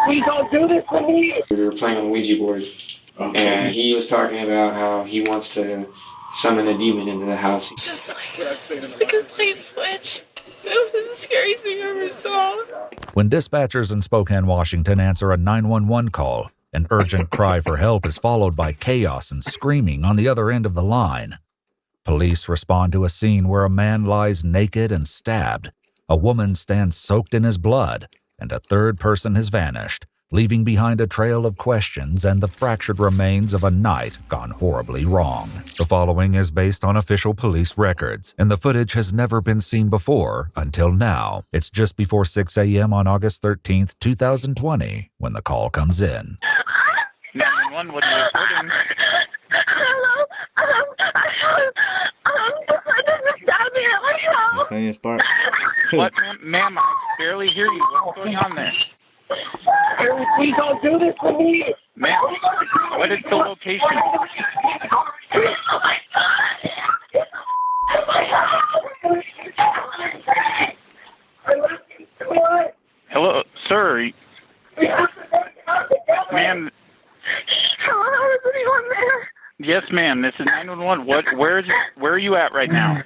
Please don't do this to me. We were playing on Ouija board, and he was talking about how he wants to summon a demon into the house. Just like a complete switch. It was the scariest thing I ever saw. When dispatchers in Spokane, Washington answer a 911 call, an urgent cry for help is followed by chaos and screaming on the other end of the line. Police respond to a scene where a man lies naked and stabbed, a woman stands soaked in his blood, and a third person has vanished, leaving behind a trail of questions and the fractured remains of a night gone horribly wrong. The following is based on official police records, and the footage has never been seen before until now. It's just before 6 a.m. on August 13th, 2020, when the call comes in. 911, what are you reporting? Hello? You're saying start. What, ma'am? I barely hear you. What's going on there? Please don't do this to me. Ma'am, what is the location? Hello, sir. Ma'am. Hello, is anyone there? Yes, ma'am. This is 911. Where are you at right now?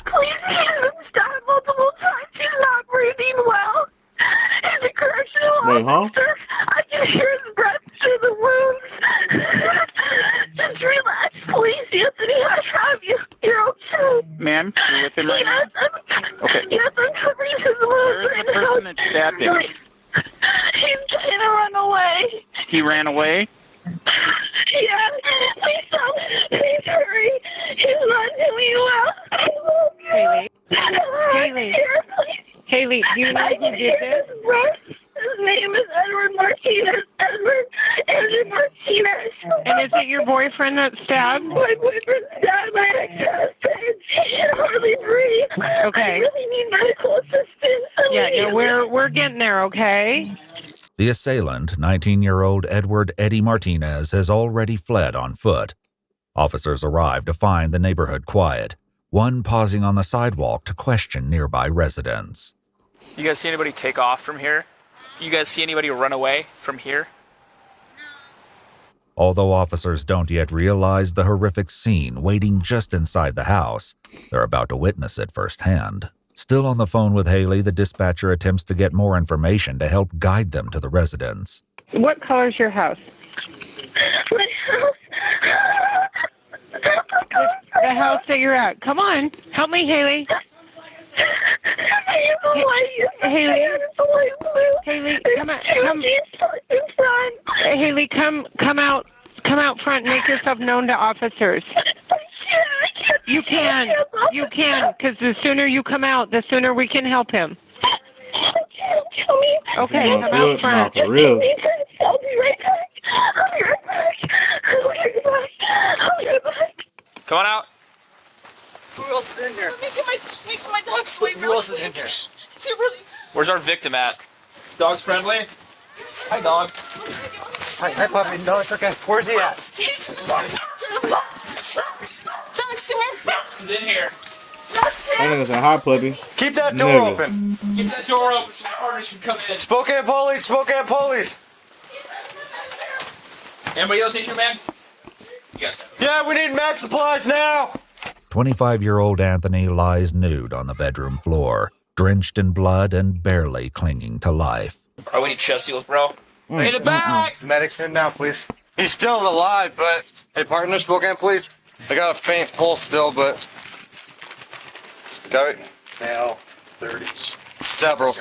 Please, he's been stabbed multiple times. He's not breathing well. He's a correctional officer. I can hear his breath through the wounds. Just relax, please, Anthony. I have you. You're okay. Ma'am, you're with him right now? Okay. Yes, I'm covering his wounds. Where is the person that stabbed him? He's trying to run away. He ran away? Yeah, please stop. Please hurry. He's not doing well. Haley. Haley. Haley, do you know who did this? His name is Edward Martinez. Edward Martinez. And is it your boyfriend that stabbed? My boyfriend stabbed my ex-husband. He can hardly breathe. Okay. I really need medical assistance. Yeah, we're getting there, okay? The assailant, 19-year-old Edward Eddie Martinez, has already fled on foot. Officers arrive to find the neighborhood quiet, one pausing on the sidewalk to question nearby residents. You guys see anybody take off from here? You guys see anybody run away from here? Although officers don't yet realize the horrific scene waiting just inside the house, they're about to witness it firsthand. Still on the phone with Haley, the dispatcher attempts to get more information to help guide them to the residence. What color is your house? My house. The house that you're at. Come on. Help me, Haley. Haley, Haley, come out front and make yourself known to officers. You can, because the sooner you come out, the sooner we can help him. Okay, come out front. For real. I'll be right back. I'll be right back. Come on out. Who else is in here? Making my dog sleep. Who else is in here? Really... Where's our victim at? Dog's friendly? Hi, dog. Hi, puppy. No, it's okay. Where's he at? He's in here. I think it's a hot puppy. Keep that door open. Keep that door open so partners can come in. Spokane police. Spokane police. Anybody else in here, man? Yes. Yeah, we need med supplies now. 25-year-old Anthony lies nude on the bedroom floor, drenched in blood and barely clinging to life. Oh, we need chest seals, bro. In the back! Medics in now, please. He's still alive, but... Hey, partner, Spokane police. I got a faint pulse still, but... Got it? Now, 30s. Several.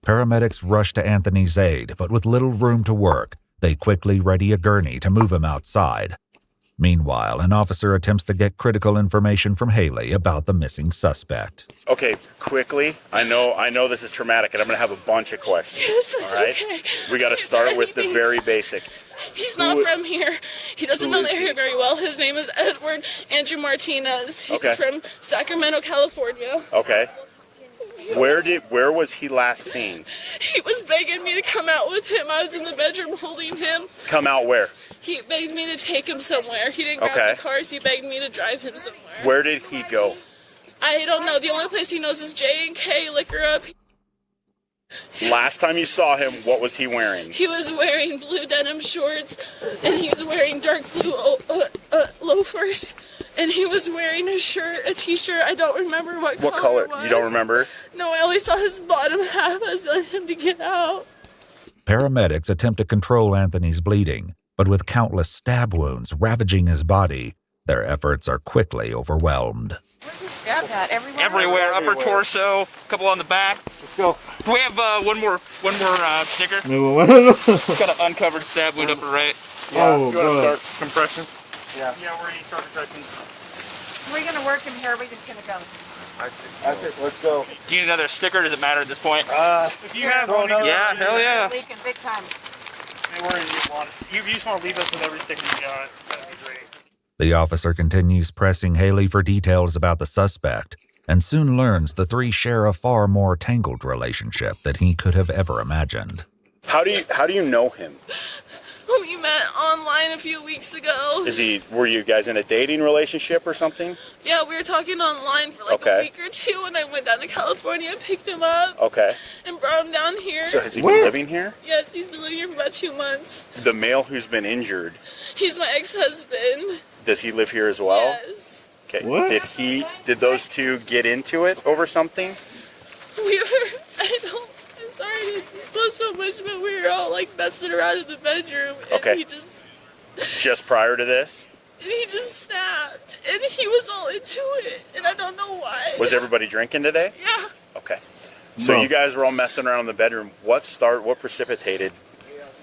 Paramedics rush to Anthony's aid, but with little room to work, they quickly ready a gurney to move him outside. Meanwhile, an officer attempts to get critical information from Haley about the missing suspect. Okay, quickly. I know this is traumatic, and I'm going to have a bunch of questions. Yes, all right? Okay. We got to start with the very basic. He's not from here. He doesn't know the area very well. His name is Edward Andrew Martinez. He's from Sacramento, California. Okay. Where was he last seen? He was begging me to come out with him. I was in the bedroom holding him. Come out where? He begged me to take him somewhere. He didn't grab the cars. He begged me to drive him somewhere. Where did he go? I don't know. The only place he knows is J&K Liquor Up. Last time you saw him, what was he wearing? He was wearing blue denim shorts, and he was wearing dark blue loafers, and he was wearing a t-shirt. I don't remember what color it was. You don't remember? No, I only saw his bottom half. I was letting him to get out. Paramedics attempt to control Anthony's bleeding, but with countless stab wounds ravaging his body, their efforts are quickly overwhelmed. Where's he stabbed at? Everywhere? Everywhere, upper torso, a couple on the back. Let's go. Do we have one more sticker? Got an uncovered stab wound upper right. Yeah, you want to start compression? Yeah, where you start compression. Are we going to work in here, or are we just going to go? I think let's go. Do you need another sticker? Does it matter at this point? If you have one, yeah, hell yeah. Leaking big time. You just want to leave us with every sticker you got. That'd be great. The officer continues pressing Haley for details about the suspect and soon learns the three share a far more tangled relationship than he could have ever imagined. How do you know him? We met online a few weeks ago. Were you guys in a dating relationship or something? Yeah, we were talking online for like a week or two, and I went down to California and picked him up. Okay. And brought him down here. So has he been living here? Yes, he's been living here for about 2 months. The male who's been injured, He's my ex-husband. does he live here as well? Yes. Okay. What? Did those two get into it over something? I'm sorry to disclose so much, but we were all like messing around in the bedroom. And Okay. he Just prior to this? And he just snapped. And he was all into it. And I don't know why. Was everybody drinking today? Yeah. Okay. So Bro. you guys were all messing around in the bedroom. What precipitated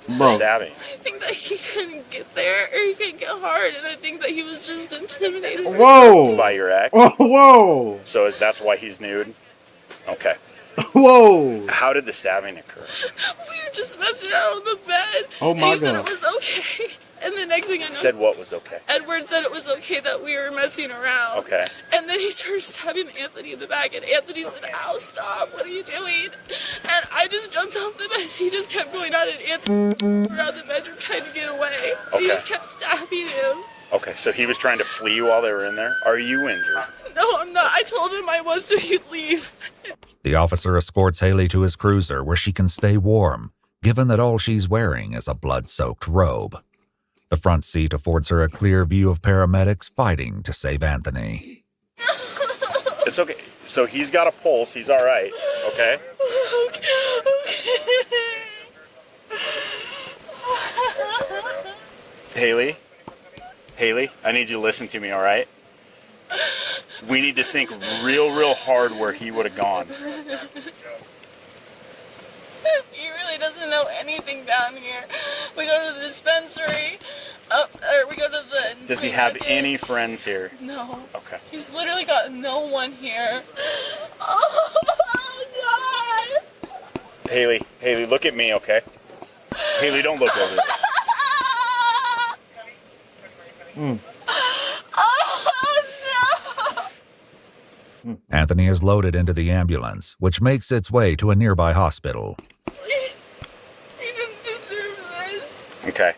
the stabbing? I think that he couldn't get there, or he couldn't get hard, and I think that he was just intimidated. Whoa! By your ex? Oh, whoa! So that's why he's nude? Okay. Whoa! How did the stabbing occur? We were just messing around on the bed. Oh my and he said God. it was okay. And the next thing I know, Said what was okay? Edward said it was okay that we were messing around. Okay. And then he started stabbing Anthony in the back, and Anthony said, "Ow, stop, what are you doing?" And I just jumped off the bed, and he just kept going out, and Anthony around the bedroom trying to get away. Okay. He just kept stabbing him. Okay, so he was trying to flee while they were in there? Are you injured? No, I'm not. I told him I was, so he'd leave. The officer escorts Haley to his cruiser where she can stay warm, given that all she's wearing is a blood-soaked robe. The front seat affords her a clear view of paramedics fighting to save Anthony. It's okay. So he's got a pulse. He's all right. Okay? Haley? Haley, I need you to listen to me, all right? We need to think real hard where he would have gone. He really doesn't know anything down here. We go to the dispensary, or we go to the... Does he have any friends here? No. Okay. He's literally got no one here. Oh, God! Haley, look at me, okay? Haley, don't look over there. Oh, no! Anthony is loaded into the ambulance, which makes its way to a nearby hospital. He didn't deserve this. Okay.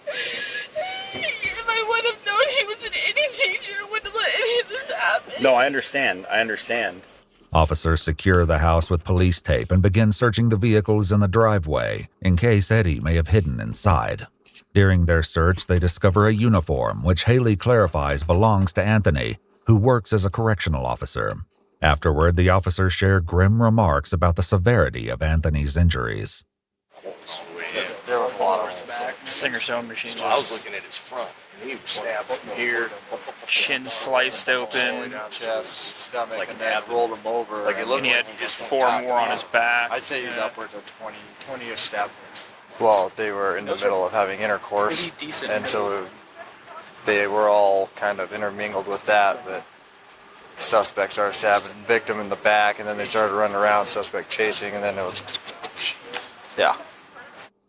If I would have known he was in any danger, I wouldn't have let any of this happen. No, I understand. Officers secure the house with police tape and begin searching the vehicles in the driveway in case Eddie may have hidden inside. During their search, they discover a uniform, which Haley clarifies belongs to Anthony, who works as a correctional officer. Afterward, the officers share grim remarks about the severity of Anthony's injuries. There was a lot of Singer sewing machine. I was looking at his front. He was stabbed up here, Chin sliced open. chest, stomach, like, and that rolled him over. Like it looked and he had four more on his back. I'd say he's upwards of 20-ish stab wounds. Well, they were in the middle of having intercourse, and so they were all kind of intermingled with that, but suspect started stabbing victim in the back, and then they started running around, suspect chasing, and then it was, yeah.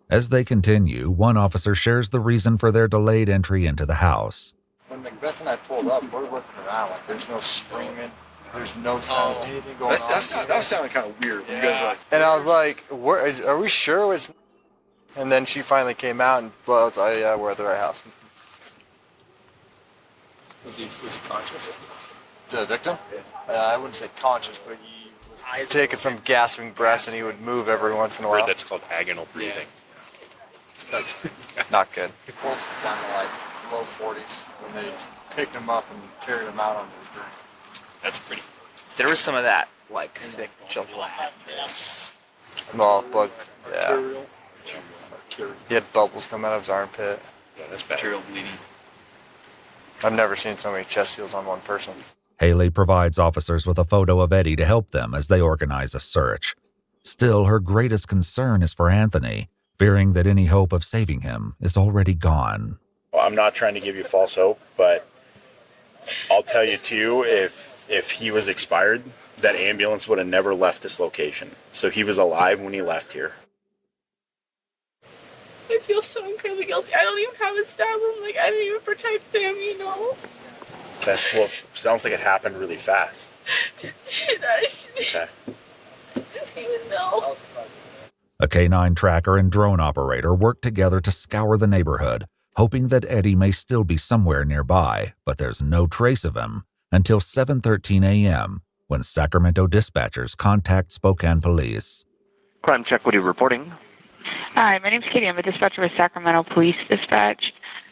As they continue, one officer shares the reason for their delayed entry into the house. When Macbeth and I pulled up, we're looking around, like there's no screaming, there's no sound, anything going on. That was sounding kind of weird. Yeah. You guys like, and I was like, are we sure it's... And then she finally came out and, well, I was like, yeah, we're at the right house. Was he conscious? The victim? I wouldn't say conscious, but he was taking some gasping breaths, and he would move every once in a while. That's called agonal breathing. Not good. Pulse down to like low 40s when they picked him up and carried him out on his drink. That's pretty. There was some of that, like, thick gelatinous. Well, but yeah. He had bubbles come out of his armpit. Yeah, that's bacterial bleeding. I've never seen so many chest seals on one person. Haley provides officers with a photo of Eddie to help them as they organize a search. Still, her greatest concern is for Anthony, fearing that any hope of saving him is already gone. Well, I'm not trying to give you false hope, but I'll tell you too, if he was expired, that ambulance would have never left this location. So he was alive when he left here. I feel so incredibly guilty. I don't even have a stab wound. Like, I didn't even protect them, you know? That's what sounds like it happened really fast. Did I? Okay. I didn't even know. A canine tracker and drone operator work together to scour the neighborhood, hoping that Eddie may still be somewhere nearby, but there's no trace of him until 7:13 a.m. when Sacramento dispatchers contact Spokane Police. Crime check, what are you reporting? Hi, my name's Katie. I'm a dispatcher with Sacramento Police Dispatch.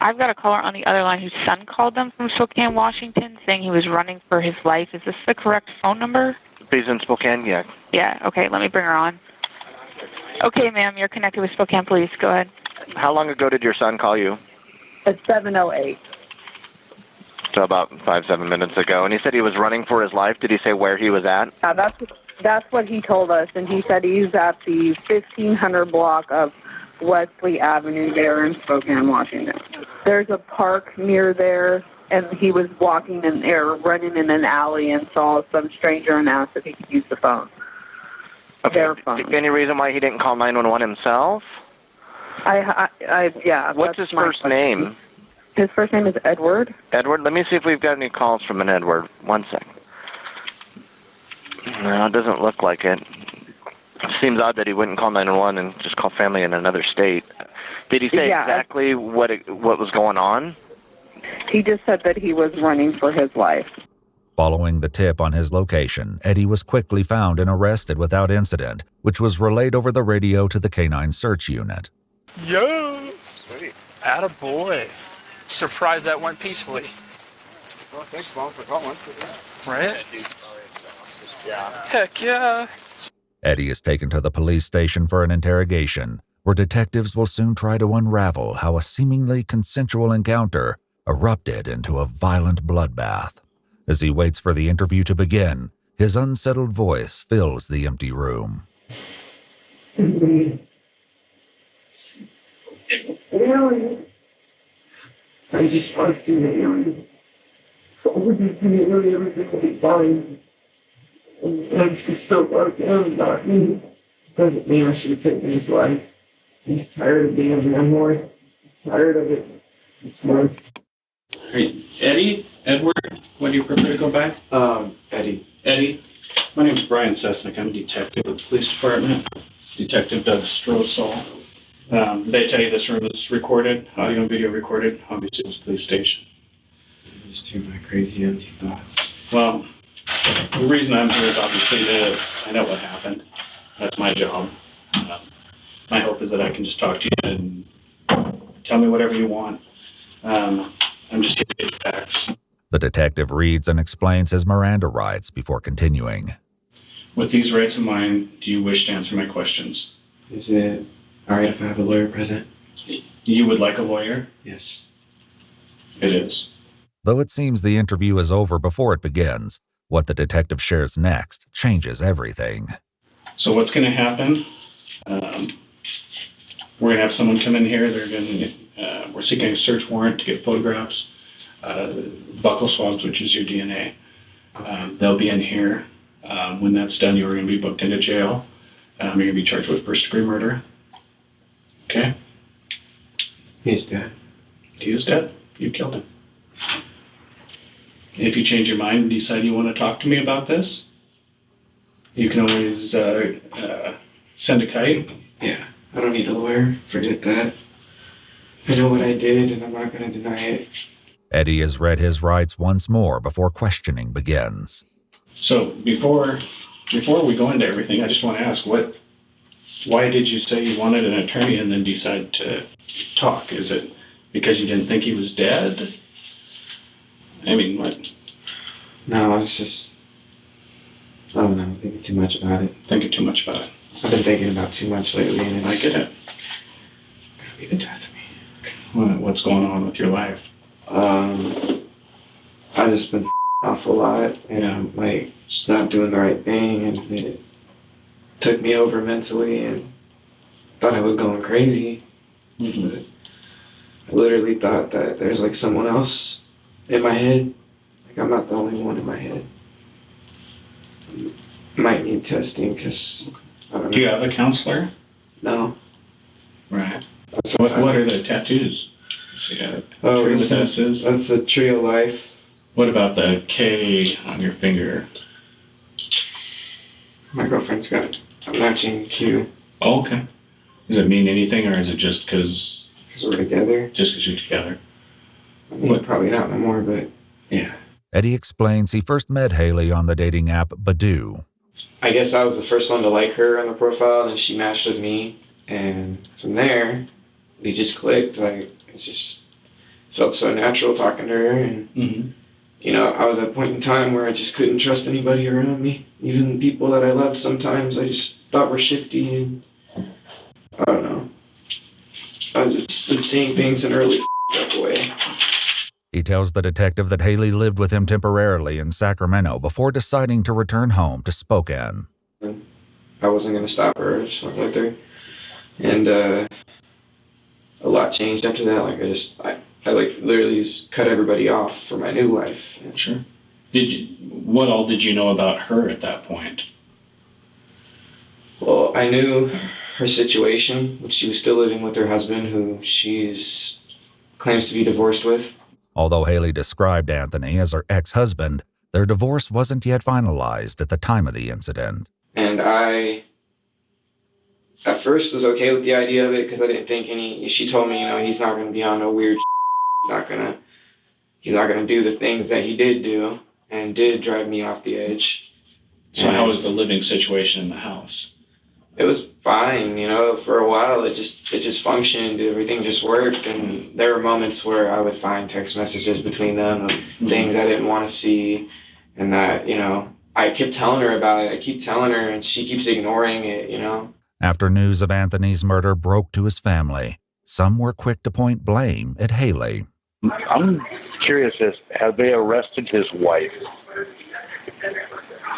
I've got a caller on the other line whose son called them from Spokane, Washington, saying he was running for his life. Is this the correct phone number? He's in Spokane, yeah. Yeah, okay, let me bring her on. Okay, ma'am, you're connected with Spokane Police. Go ahead. How long ago did your son call you? At 7:08. So about 5-7 minutes ago. And he said he was running for his life. Did he say where he was at? That's what he told us, and he said he's at the 1500 block of Wesley Avenue there in Spokane, Washington. There's a park near there, and he was walking in there, running in an alley, and saw some stranger and asked if he could use the phone. Okay. Their phone. Any reason why he didn't call 911 himself? Yeah. What's his first name? His first name is Edward. Edward? Let me see if we've got any calls from an Edward. 1 sec. No, it doesn't look like it. Seems odd that he wouldn't call 911 and just call family in another state. Did he say exactly what was going on? He just said that he was running for his life. Following the tip on his location, Eddie was quickly found and arrested without incident, which was relayed over the radio to the Canine Search Unit. Yo! Sweet. Attaboy. Surprised that went peacefully. Well, thanks, Mom, for calling. Right? Yeah. Heck yeah. Eddie is taken to the police station for an interrogation, where detectives will soon try to unravel how a seemingly consensual encounter erupted into a violent bloodbath. As he waits for the interview to begin, his unsettled voice fills the empty room. Alien. I just want to see the alien. So we're just going to really everything will be fine. And I should still work down, not me. Doesn't mean I should have taken his life. He's tired of being a landlord. He's tired of it. It's worth. Hey, Eddie? Edward? What do you prefer to go by? Eddie. Eddie? My name is Brian Sesnick. I'm a detective at the police department. It's Detective Doug Strosol. They tell you this room is recorded, audio and video recorded. Obviously, it's a police station. Just to my crazy empty thoughts. Well, the reason I'm here is obviously to find out what happened. That's my job. My hope is that I can just talk to you and tell me whatever you want. I'm just here to get facts. The detective reads and explains his Miranda rights before continuing. With these rights in mind, do you wish to answer my questions? Is it all right if I have a lawyer present? You would like a lawyer? Yes. It is. Though it seems the interview is over before it begins, what the detective shares next changes everything. So what's going to happen? We're going to have someone come in here. They're going to. We're seeking a search warrant to get photographs, buccal swabs, which is your DNA. They'll be in here. When that's done, you're going to be booked into jail. You're going to be charged with first-degree murder. Okay? He's dead. He is dead. You killed him. If you change your mind and decide you want to talk to me about this, you can always send a kite. Yeah, I don't need a lawyer. Forget that. I know what I did, and I'm not going to deny it. Eddie has read his rights once more before questioning begins. So before Before we go into everything, I just want to ask, why did you say you wanted an attorney and then decide to talk? Is it because you didn't think he was dead? I mean, what? No, I was just, I don't know, thinking too much about it. Thinking too much about it. I've been thinking about too much lately, and it's... I get it. Gotta be the death of me. What's going on with your life? I've just been off a lot, and like, just not doing the right thing, and it took me over mentally, and thought I was going crazy. Mm-hmm. But I literally thought that there's like someone else in my head. Like, I'm not the only one in my head. Might need testing, because I don't know. Do you have a counselor? No. Right. So what are the tattoos? See, that's a tree of life. What about the K on your finger? My girlfriend's got a matching Q. Oh, okay. Does it mean anything, or is it just because we're together? Just because you're together. I mean, probably not no more, but yeah. Eddie explains he first met Haley on the dating app Badoo. I guess I was the first one to like her on the profile, and then she matched with me, and from there, we just clicked. Like, it just felt so natural talking to her, and you know, I was at a point in time where I just couldn't trust anybody around me, even people that I loved. Sometimes I just thought were shifty, and I don't know. I've just been seeing things in a really up way. He tells the detective that Haley lived with him temporarily in Sacramento before deciding to return home to Spokane. I wasn't going to stop her. I just went with her. And a lot changed after that. Like, I like literally just cut everybody off for my new life. Sure. What all did you know about her at that point? Well, I knew her situation, which she was still living with her husband, who she's claims to be divorced with. Although Haley described Anthony as her ex-husband, their divorce wasn't yet finalized at the time of the incident. And I, at first, was okay with the idea of it because I didn't think she told me, you know, he's not going to be on no weird he's not gonna do the things that he did do and did drive me off the edge. So how was the living situation in the house? It was fine, you know, for a while it just functioned, everything just worked, and there were moments where I would find text messages between them of things I didn't want to see, and that, you know, I kept telling her about it, I keep telling her, and she keeps ignoring it, you know. After news of Anthony's murder broke to his family, some were quick to point blame at Haley. I'm curious as have they arrested his wife,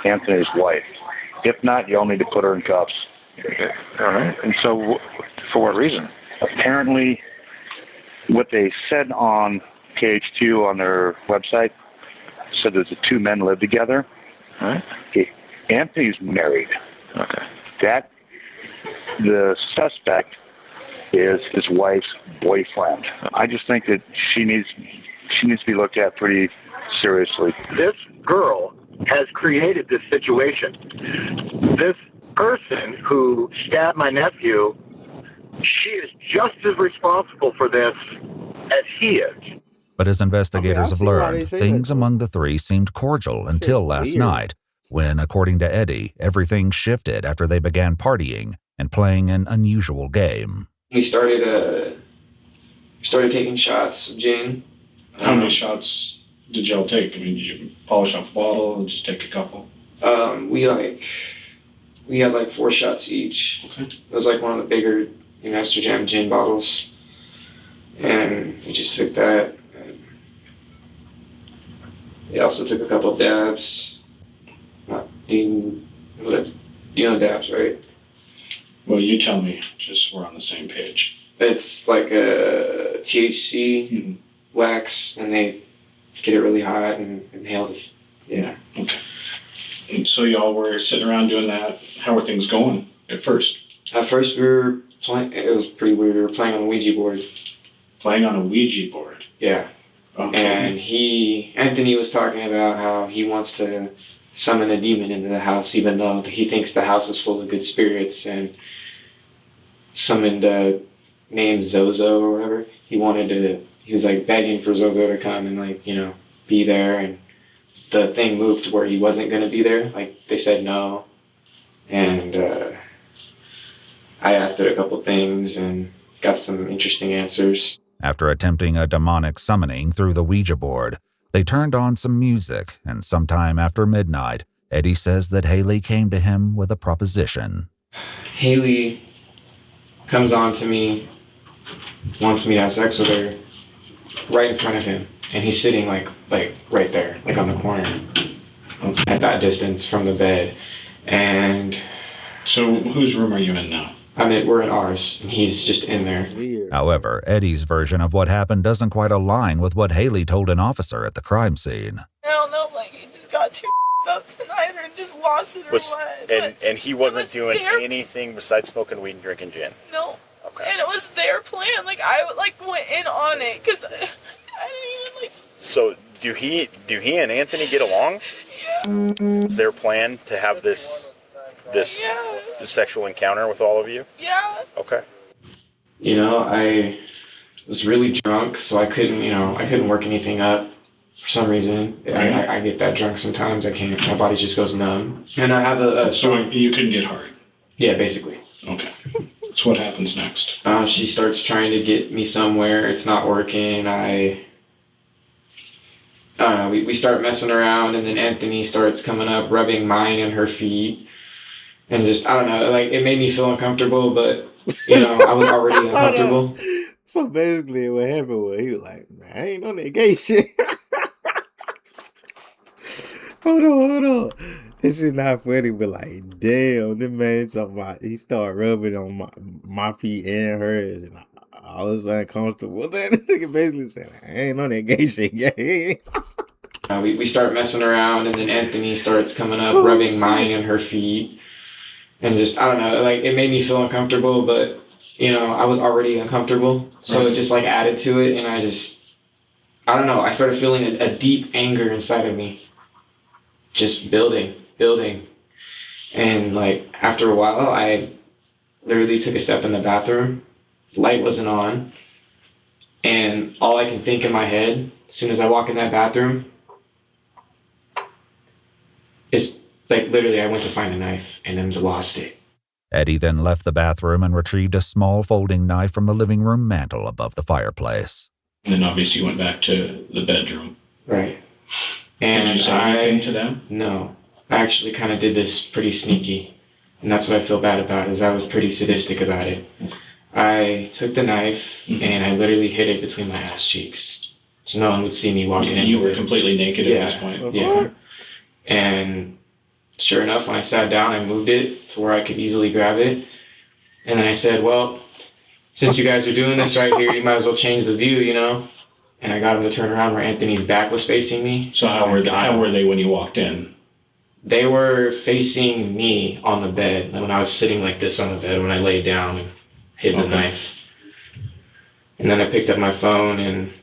Anthony's wife? If not, you all need to put her in cuffs. Okay. All right. And so, for what reason? Apparently, what they said on KH2 on their website said that the two men live together. All right. Anthony's married. Okay. The suspect is his wife's boyfriend. I just think that she needs to be looked at pretty seriously. This girl has created this situation. This person who stabbed my nephew, she is just as responsible for this as he is. But as investigators have learned, things among the three seemed cordial until last night, when, according to Eddie, everything shifted after they began partying and playing an unusual game. We started taking shots of gin. How many shots did y'all take? I mean, did you polish off a bottle and just take a couple? We had like 4 shots each. Okay. It was like one of the bigger Master Jam gin bottles. And we just took that. We also took a couple of dabs. You know dabs, right? Well, you tell me, just so we're on the same page. It's like a THC wax, and they get it really hot and inhale it. Yeah. Okay. And so y'all were sitting around doing that. How were things going at first? At first we were playing, it was pretty weird, we were playing on a Ouija board. Playing on a Ouija board? Yeah. Okay. And Anthony was talking about how he wants to summon a demon into the house, even though he thinks the house is full of good spirits, and summoned a name Zozo or whatever. He was like begging for Zozo to come and, like, you know, be there, and the thing moved to where he wasn't going to be there. Like, they said no, And I asked it a couple things and got some interesting answers. After attempting a demonic summoning through the Ouija board, they turned on some music, and sometime after midnight, Eddie says that Haley came to him with a proposition. Haley comes on to me, wants me to have sex with her, right in front of him. And he's sitting like right there, like on the corner, at that distance from the bed. And so whose room are you in now? We're in ours, and he's just in there. However, Eddie's version of what happened doesn't quite align with what Haley told an officer at the crime scene. I don't know, like, he just got too up tonight or just lost it or what. And he wasn't doing anything besides smoking weed and drinking gin? No. Okay. And it was their plan. Like, I, went in on it, because I didn't even, So, do he and Anthony get along? Yeah. Is their plan to have this sexual encounter with all of you? Yeah. Okay. I was really drunk, so I couldn't work anything up for some reason. I get that drunk sometimes. I can't. My body just goes numb. And I have So you couldn't get hard? Yeah, basically. Okay. So what happens next? She starts trying to get me somewhere. It's not working. I don't know. We start messing around, and then Anthony starts coming up, rubbing mine and her feet. And just, I don't know, it made me feel uncomfortable, but, I was already uncomfortable. So basically what happened was he was like, man, I ain't on that gay shit. Hold on. This is not funny, but damn, this man talking about, he started rubbing on my feet and hers, and I was uncomfortable. That nigga basically said, I ain't on that gay shit, gay. We start messing around, and then Anthony starts coming up, rubbing mine and her feet. And just, I don't know, it made me feel uncomfortable, but, I was already uncomfortable. So it just, added to it, and I don't know, I started feeling a deep anger inside of me. Just building. And, after a while, I literally took a step in the bathroom. Light wasn't on. And all I can think in my head, as soon as I walk in that bathroom, is literally, I went to find a knife and then lost it. Eddie then left the bathroom and retrieved a small folding knife from the living room mantel above the fireplace. And then obviously you went back to the bedroom. Right. And did you say anything to them? No. I actually kind of did this pretty sneaky. And that's what I feel bad about, is I was pretty sadistic about it. I took the knife and I literally hid it between my ass cheeks. So no one would see me walking in. You were completely naked at this point? Yeah. And sure enough, when I sat down, I moved it to where I could easily grab it. And then I said, well, since you guys are doing this right here, you might as well change the view, And I got him to turn around where Anthony's back was facing me. So how were they when you walked in? They were facing me on the bed. And when I was sitting like this on the bed, when I laid down and hid the knife. And then I picked up my phone and...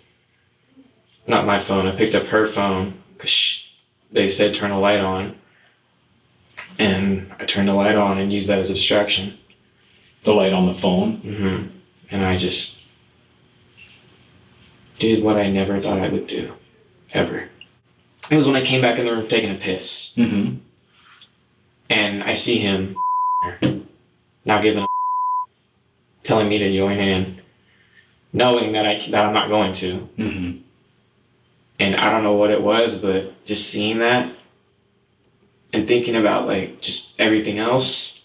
Not my phone, I picked up her phone. Because they said turn a light on. And I turned the light on and used that as a distraction. The light on the phone? Mm-hmm. And I just did what I never thought I would do. Ever. It was when I came back in the room taking a piss. Mm-hmm. And I see him now giving telling me to join in, knowing that I'm not going to. Mm-hmm. And I don't know what it was, but just seeing that and thinking about just everything else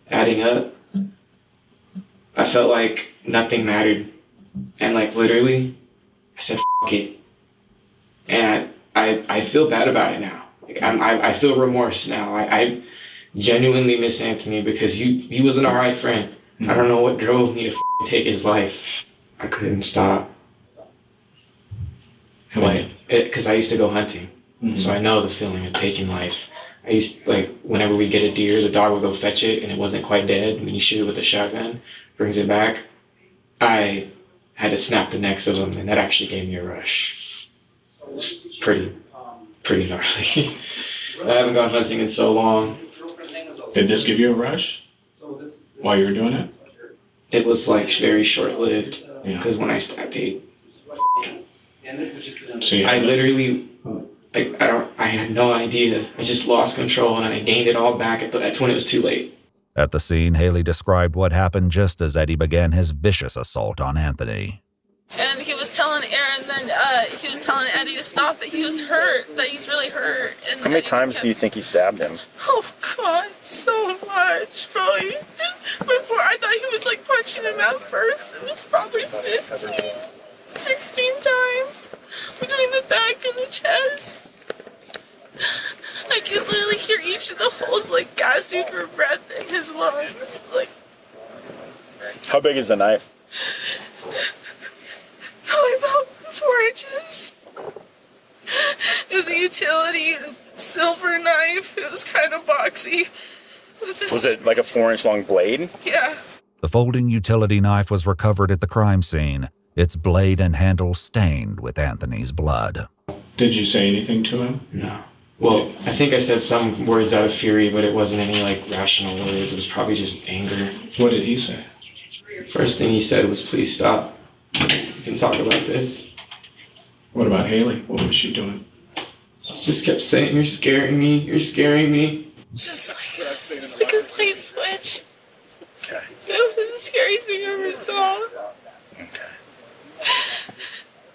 adding up, I felt like nothing mattered. And literally, I said, F it. And I feel bad about it now. I feel remorse now. I genuinely miss Anthony because he was an alright friend. I don't know what drove me to take his life. I couldn't stop. Because I used to go hunting. Mm-hmm. So I know the feeling of taking life. I used whenever we get a deer, the dog would go fetch it and it wasn't quite dead. When you shoot it with a shotgun, brings it back. I had to snap the necks of them, and that actually gave me a rush. It was pretty gnarly. I haven't gone hunting in so long. Did this give you a rush while you were doing it? It was very short-lived because when I stabbed it, I literally I had no idea. I just lost control and I gained it all back that's when it was too late. At the scene, Haley described what happened just as Eddie began his vicious assault on Anthony. And he was telling Aaron, then he was telling Eddie to stop, that he was hurt, that he's really hurt. And how many times do you think he stabbed him? Oh, God, so much. Probably. Before, I thought he was, like, punching him at first. It was probably 15, 16 times between the back and the chest. I could literally hear each of the holes, like, gasping for breath in his lungs. Like, how big is the knife? Probably about 4 inches. It was a utility silver knife. It was kind of boxy. Was it like a 4-inch long blade? Yeah. The folding utility knife was recovered at the crime scene, its blade and handle stained with Anthony's blood. Did you say anything to him? No. Well, I think I said some words out of fury, but it wasn't any, like, rational words. It was probably just anger. What did he say? First thing he said was, please stop. We can talk about this. What about Haley? What was she doing? She just kept saying, you're scaring me, you're scaring me. It's just like a light switch. Okay. It was the scariest thing I ever saw. Okay.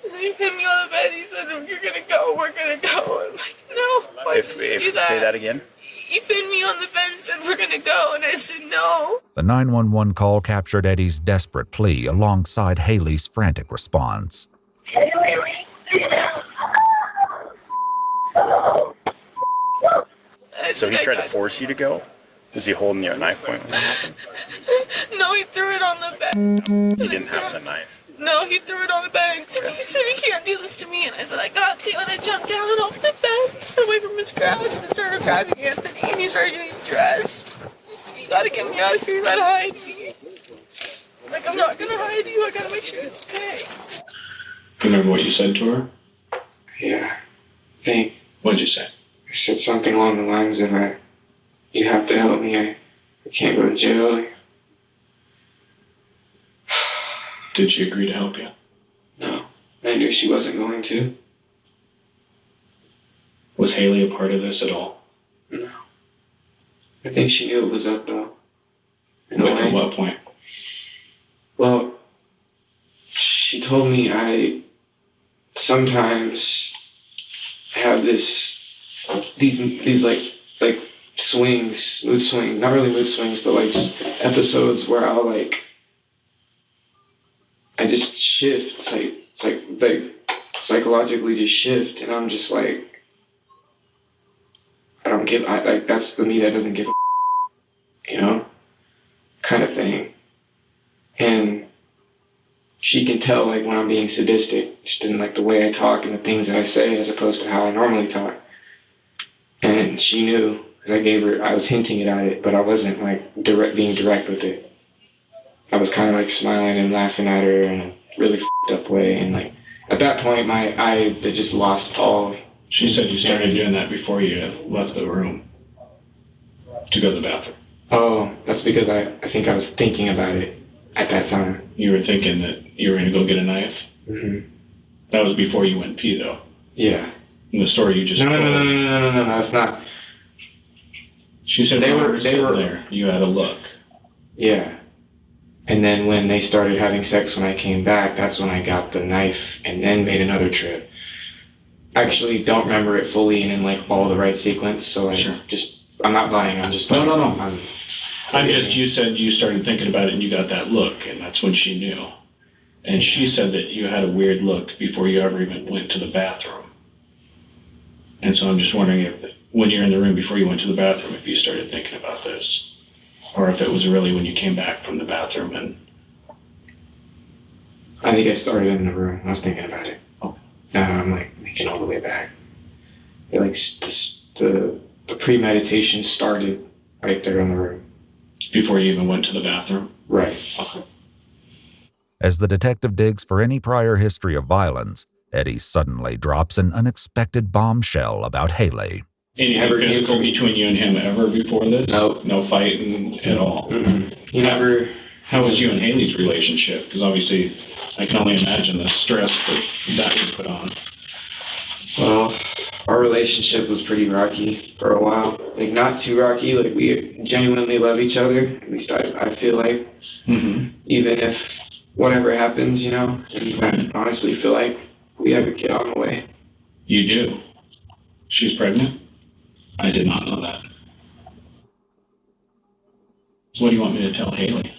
And then he pinned me on the bed. He said, you're gonna go, we're gonna go. I'm like, no. Why If did you do that? say that again. He pinned me on the bed and said, we're gonna go. And I said, no. The 911 call captured Eddie's desperate plea alongside Haley's frantic response. So he tried to force you to go? Was he holding your knife point when that happened? No, he threw it on the bed. He didn't have the knife. No, he threw it on the bed. And he said, he can't do this to me. And I said, I got to. And I jumped down off the bed, away from his grasp, and started grabbing Anthony. And he started getting dressed. He said, you gotta get me out of here. You gotta hide me. Like, I'm not gonna hide you. I gotta make sure it's okay. You remember what you said to her? Yeah. I think. What'd you say? I said something along the lines of, you have to help me. I can't go to jail. Did she agree to help you? No. I knew she wasn't going to. Was Haley a part of this at all? No. I think she knew it was up, though. At what point? Well, she told me I sometimes have these like swings, mood swings, not really mood swings, but like just episodes where I'll I just shift. It's like psychologically just shift, and I'm just like, that's the me that doesn't give a kind of thing. And she can tell when I'm being sadistic, just in the way I talk and the things that I say as opposed to how I normally talk. And she knew, because I was hinting at it, but I wasn't being direct with it. I was kind of smiling and laughing at her in a really f***ed up way, and at that point I just lost all. She said you started doing that before you left the room to go to the bathroom. Oh, that's because I think I was thinking about it at that time. You were thinking that you were going to go get a knife? Mm-hmm. That was before you went pee, though. Yeah. In the story you just told. No, it's not. She said they were there. You had a look. Yeah. And then when they started having sex when I came back, that's when I got the knife and then made another trip. I actually don't remember it fully and in all the right sequence, so I'm not lying, I'm just No. You said you started thinking about it and you got that look, and that's when she knew. And she said that you had a weird look before you ever even went to the bathroom. And so I'm just wondering if, when you're in the room before you went to the bathroom, if you started thinking about this. Or if it was really when you came back from the bathroom and... I think I started in the room. I was thinking about it. Oh. Now I'm thinking all the way back. The premeditation started right there in the room. Before you even went to the bathroom? Right. Okay. As the detective digs for any prior history of violence, Eddie suddenly drops an unexpected bombshell about Haley. Anything physical between you and him ever before this? No. No fighting at all? Mm-hmm. How was you and Haley's relationship? Because obviously, I can only imagine the stress that would put on. Well, our relationship was pretty rocky for a while. Like, not too rocky. Like, we genuinely love each other. At least I feel like. Mm-hmm. Even if whatever happens, and I honestly feel like we have a kid on the way. You do? She's pregnant? I did not know that. So what do you want me to tell Haley?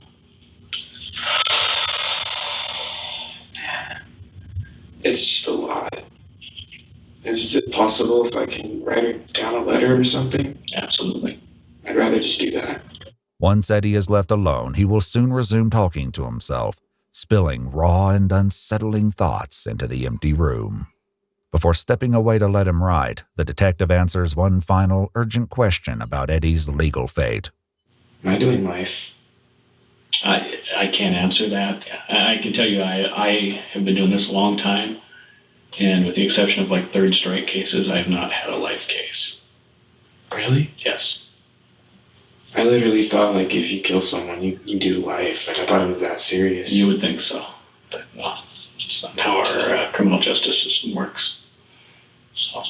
It's just a lot. Is it possible if I can write her down a letter or something? Absolutely. I'd rather just do that. Once Eddie is left alone, he will soon resume talking to himself, spilling raw and unsettling thoughts into the empty room. Before stepping away to let him write, the detective answers one final urgent question about Eddie's legal fate. Am I doing life? I can't answer that. I can tell you I have been doing this a long time, and with the exception of like third strike cases, I have not had a life case. Really? Yes. I literally thought, like, if you kill someone, you do life. Like, I thought it was that serious. You would think so. But, well, it's not how our criminal justice system works. So.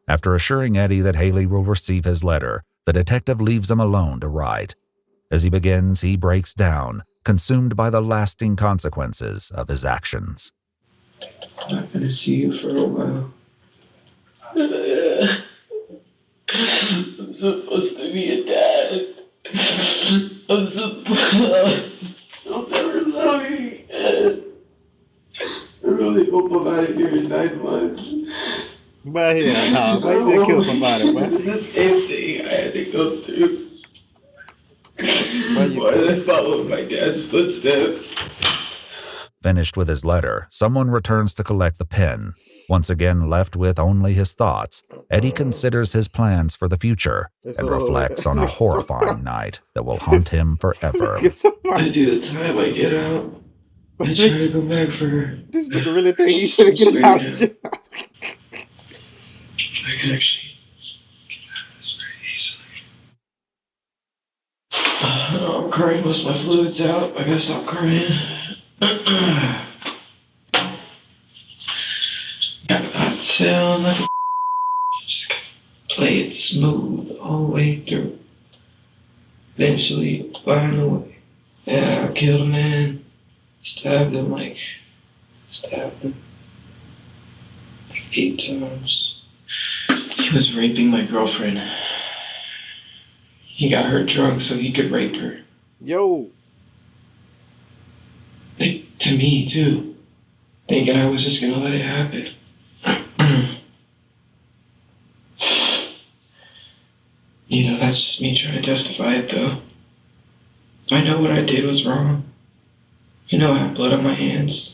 After assuring Eddie that Haley will receive his letter, the detective leaves him alone to write. As he begins, he breaks down, consumed by the lasting consequences of his actions. I'm not going to see you for a while. I'm supposed to be a dad. I'll never love you again. I really hope I'm out of here in 9 months. But yeah, no, why you just kill somebody, man? It's the same thing I had to go through. Why did I follow my dad's footsteps? Finished with his letter, someone returns to collect the pen. Once again left with only his thoughts, Eddie considers his plans for the future and reflects on a horrifying night that will haunt him forever. I do the time I get out. I try to go back for her. This nigga really think he should get out. I can actually get out of this very easily. I'm crying, most of my fluid's out. I gotta stop crying. Got that sound like a just play it smooth all the way through. Eventually, find a way. Yeah, I killed a man. Stabbed him 8 times. He was raping my girlfriend. He got her drunk so he could rape her. Yo. To me, too. Thinking I was just gonna let it happen. That's just me trying to justify it, though. I know what I did was wrong. I have blood on my hands.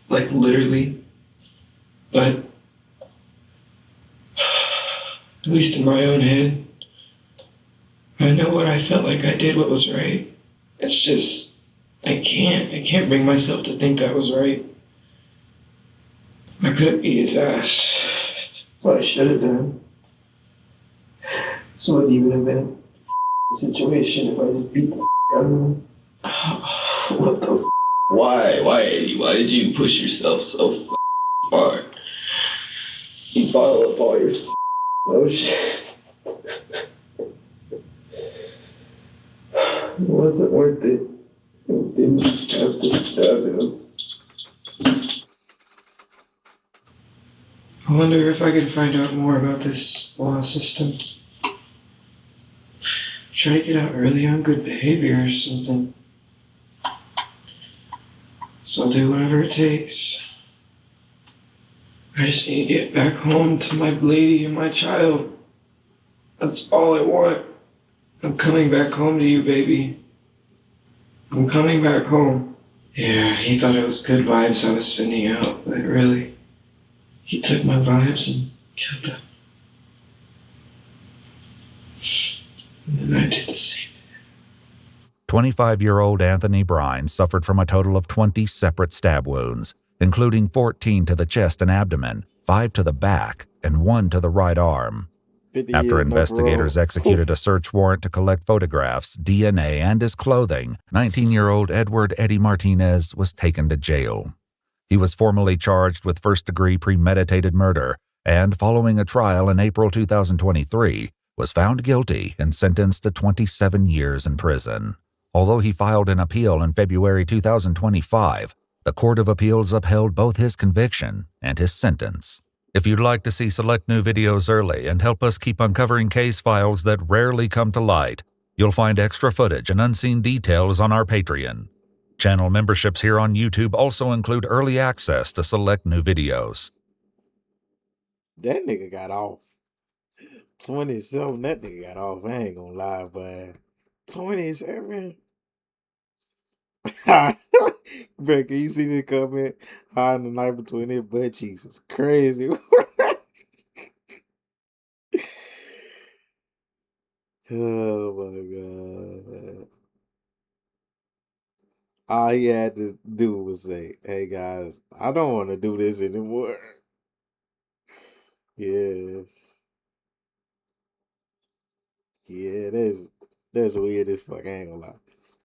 Like, literally. But, at least in my own head, I know what I felt like I did what was right. It's just, I can't bring myself to think that was right. I could have beat his ass. That's what I should have done. So it even have been a situation if I just beat the out of him. What the Why, Eddie? Why did you push yourself so far? You bottle up all your emotion. It wasn't worth it. You didn't have to stab him. I wonder if I can find out more about this law system. Try to get out early on good behavior or something. So I'll do whatever it takes. I just need to get back home to my lady and my child. That's all I want. I'm coming back home to you, baby. I'm coming back home. Yeah, he thought it was good vibes I was sending out, but really, he took my vibes and killed them. And then I did the same. 25-year-old Anthony Brine suffered from a total of 20 separate stab wounds, including 14 to the chest and abdomen, 5 to the back, and 1 to the right arm. After investigators executed a search warrant to collect photographs, DNA, and his clothing, 19-year-old Edward Eddie Martinez was taken to jail. He was formally charged with first-degree premeditated murder and, following a trial in April 2023, was found guilty and sentenced to 27 years in prison. Although he filed an appeal in February 2025, the Court of Appeals upheld both his conviction and his sentence. If you'd like to see select new videos early and help us keep uncovering case files that rarely come to light, you'll find extra footage and unseen details on our Patreon. Channel memberships here on YouTube also include early access to select new videos. That nigga got off. 27, that nigga got off. I ain't gonna lie, but 27? Bro, can you see the comment? Hiding the knife between their butt cheeks is crazy. Oh my god. All he had to do was say, hey guys, I don't want to do this anymore. Yeah. Yeah, that's weird as fuck. I ain't gonna lie.